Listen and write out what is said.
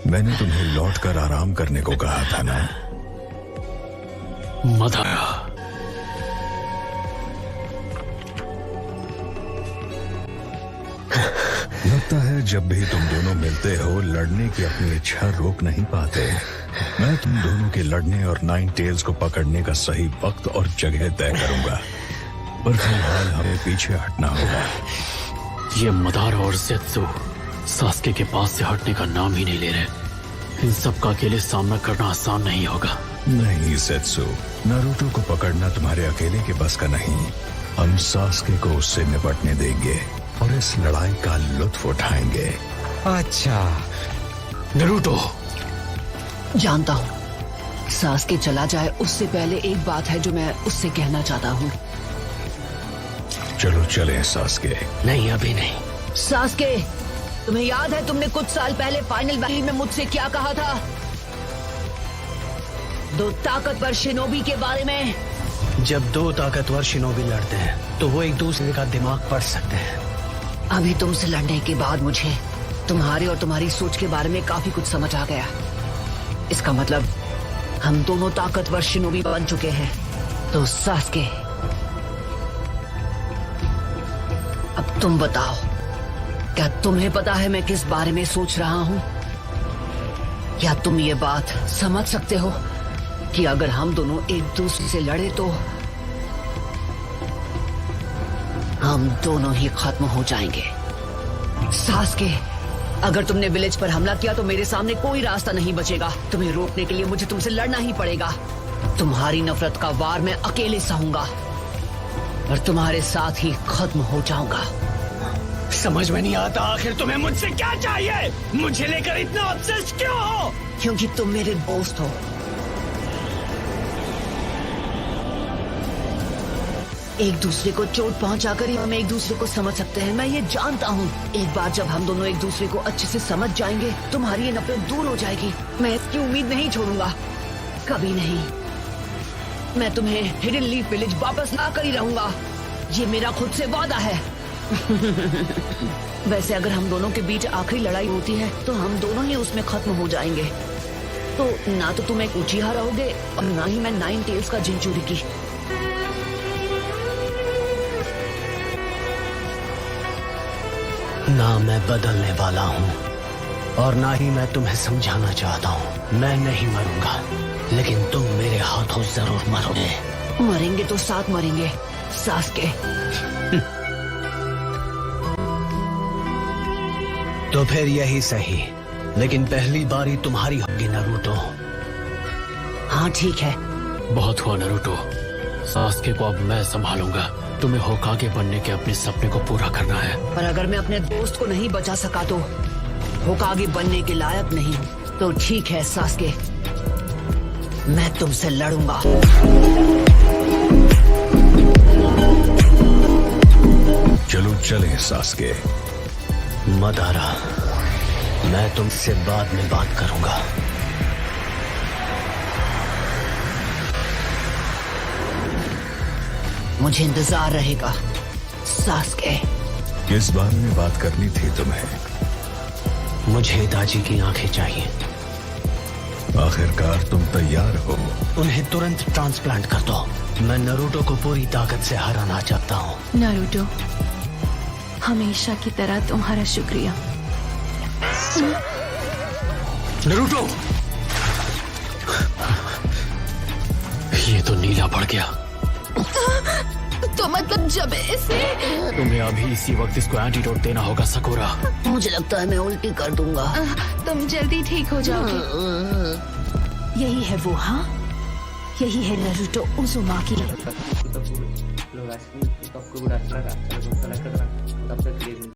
मैंने तुम्हें लौटकर आराम करने को कहा था ना। मदारा, लगता है जब भी तुम दोनों मिलते हो लड़ने की अपनी इच्छा रोक नहीं पाते। मैं तुम दोनों के लड़ने और नाइन टेल्स को पकड़ने का सही वक्त और जगह तय करूंगा, पर फिलहाल हमें पीछे हटना होगा। ये मदारा और ज़ेत्सु सास्के के पास से हटने का नाम ही नहीं ले रहे। इन सब का अकेले सामना करना आसान नहीं होगा। नहीं ज़ेत्सु, नारुतो को पकड़ना तुम्हारे अकेले के बस का नहीं। हम सास्के को उससे निपटने देंगे और इस लड़ाई का लुत्फ उठाएंगे। अच्छा, नारुतो, जानता हूँ सास्के चला जाए उससे पहले एक बात है जो मैं उससे कहना चाहता हूँ। चलो चलें सास्के। नहीं अभी नहीं। सास्के, तुम्हें याद है तुमने कुछ साल पहले फाइनल बैटल में मुझसे क्या कहा था? दो ताकतवर शिनोबी के बारे में। जब दो ताकतवर शिनोबी लड़ते हैं तो वो एक दूसरे का दिमाग पढ़ सकते हैं। अभी तुमसे लड़ने के बाद मुझे तुम्हारे और तुम्हारी सोच के बारे में काफी कुछ समझ आ गया। इसका मतलब हम दोनों ताकतवर शिनोबी बन चुके हैं। तो सास्के, अब तुम बताओ, क्या तुम्हें पता है मैं किस बारे में सोच रहा हूं? क्या तुम ये बात समझ सकते हो कि अगर हम दोनों एक दूसरे से लड़े तो हम दोनों ही खत्म हो जाएंगे? सास्के, अगर तुमने विलेज पर हमला किया तो मेरे सामने कोई रास्ता नहीं बचेगा। तुम्हें रोकने के लिए मुझे तुमसे लड़ना ही पड़ेगा। तुम्हारी नफरत का वार मैं अकेले सहूंगा और तुम्हारे साथ ही खत्म हो जाऊंगा। समझ में नहीं आता आखिर तुम्हें मुझसे क्या चाहिए? मुझे लेकर इतना ऑब्सेस्ड क्यों हो? क्योंकि तुम मेरे दोस्त हो। एक दूसरे को चोट पहुंचाकर ही हम एक दूसरे को समझ सकते हैं। मैं ये जानता हूँ एक बार जब हम दोनों एक दूसरे को अच्छे से समझ जाएंगे तुम्हारी ये नफरत दूर हो जाएगी। मैं इसकी उम्मीद नहीं छोड़ूंगा, कभी नहीं। मैं तुम्हें हिडन लीफ विलेज वापस ला कर ही रहूंगा, ये मेरा खुद से वादा है। वैसे अगर हम दोनों के बीच आखिरी लड़ाई होती है तो हम दोनों ही उसमें खत्म हो जाएंगे। तो ना तो तुम एक उचिहा रहोगे और ना ही मैं नाइन टेल्स का जिंचुरिकी। ना मैं बदलने वाला हूँ और ना ही मैं तुम्हें समझाना चाहता हूँ। मैं नहीं मरूंगा, लेकिन तुम मेरे हाथों जरूर मरोगे। मरेंगे तो साथ मरेंगे सास्के। तो फिर यही सही, लेकिन पहली बारी तुम्हारी होगी नारुतो। हाँ ठीक है। बहुत हुआ नारुतो, सास्के को अब मैं संभालूंगा। तुम्हें होकागे बनने के अपने सपने को पूरा करना है। पर अगर मैं अपने दोस्त को नहीं बचा सका तो होकागे बनने के लायक नहीं हूँ। तो ठीक है सास्के, मैं तुमसे लड़ूंगा। चलो चलें सास्के। मदारा, मैं तुमसे बाद में बात करूंगा। मुझे इंतजार रहेगा सास्के। किस बारे में बात करनी थी तुम्हें? मुझे दाजी की आंखें चाहिए। आखिरकार तुम तैयार हो? उन्हें तुरंत ट्रांसप्लांट कर दो। मैं नारुतो को पूरी ताकत से हराना चाहता हूँ। नारुतो, हमेशा की तरह तुम्हारा शुक्रिया। नारुतो, ये तो नीला पड़ गया। तो मतलब जब इसे तुम्हें अभी इसी वक्त इसको एंटीडोट देना होगा सकुरा। मुझे लगता है मैं उल्टी कर दूंगा। तुम जल्दी ठीक हो जाओगे। यही है वो, हाँ, यही है नारुतो उज़ुमाकी।